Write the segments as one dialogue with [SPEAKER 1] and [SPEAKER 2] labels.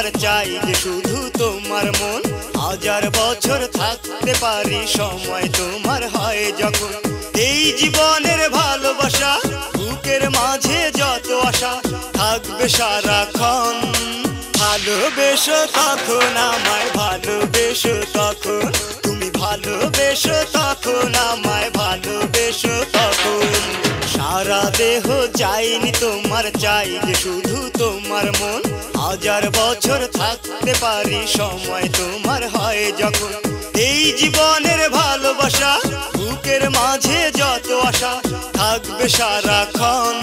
[SPEAKER 1] তোমার চাই যে শুধু তোমার মন। হাজার বছর থাকতে পারি সময় তোমার হয় যখন। এই জীবনের ভালোবাসা বুকের মাঝে যত আশা থাকবে সারাক্ষণ। ভালোবেসো তখন আমায়, ভালোবেসো তখন তুমি, ভালোবেসো তখন আমায়, ভালোবেসো তখন। সারা দেহ চাইনি তোমার চাই যে শুধু তোমার মন। হাজার বছর থাকতে পারি সময় তোমার হয় যখন। এই জীবনের ভালোবাসা বুকের মাঝে যত আশা থাকবে সারাক্ষণ।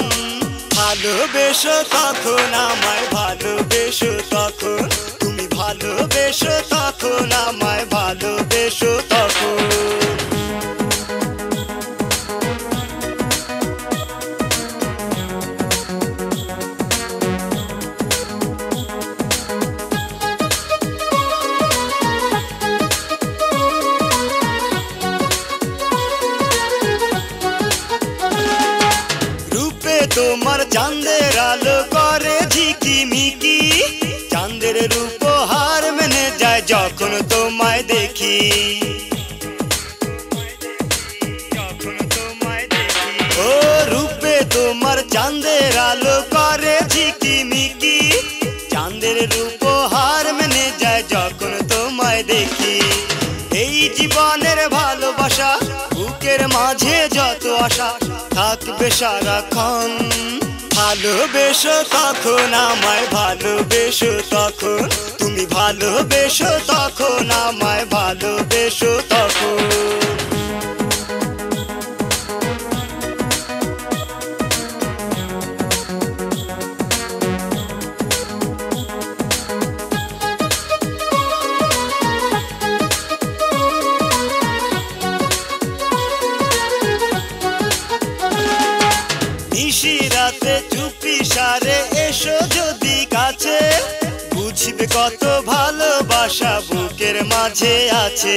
[SPEAKER 1] ভালোবেসো তখন আমায়, ভালোবেসো তখন তুমি, ভালোবেসো তখন আমায়, ভালোবেসো তখন। তোমার চাঁদের আলো করে ঝিকিমিকি, চাঁদের রূপ হার মেনে যায় যখন তোমায় দেখি। ও রূপে তোমার চাঁদের আলো করে ঝিকিমিকি, চাঁদের রূপ হার মেনে যায় যখন তোমায় দেখি। এই জীবনের ভালোবাসা বুকের মাঝে যত আশা থাকবে সারাক্ষণ। ভালোবেসো তখন আমায়, ভালোবেসো তখন তুমি, ভালোবেসো তখন আমায়, ভালোবেসো তখন। নিশিরাতে চুপি সারে এসো যদি কাছে, বুঝবে কত ভালোবাসা বুকের মাঝে আছে।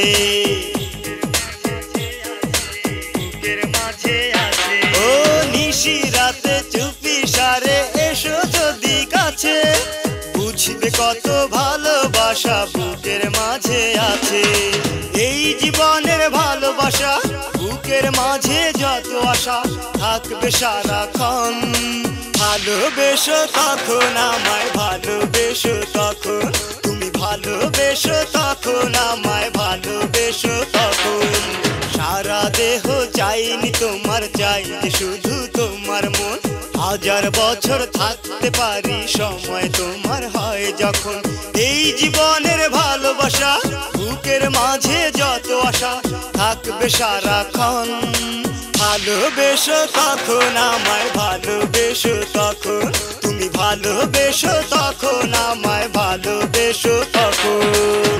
[SPEAKER 1] ও নিশিরাতে চুপি সারে এসো যদি কাছে, বুঝবে কত ভালোবাসা বুকের মাঝে আছে। এই জীবনের ভালোবাসা বুকের মাঝে যত আশা থাকবে সারাক্ষণ। ভালোবেসো তখন আমায়, ভালোবেসো তখন তুমি, ভালোবেসো তখন আমায়, ভালোবেসো তখন। সারা দেহ চাইনি তোমার চাই যে শুধু তোমার মন। হাজার বছর থাকতে পারি সময় তোমার হয় যখন। এই জীবনের ভালোবাসা বুকের মাঝে যত আশা থাকবে সারাক্ষণ। ভালোবেসো তখন আমায়, ভালোবেসো তখন তুমি, ভালোবেসো তখন আমায়, ভালোবেসো তখন।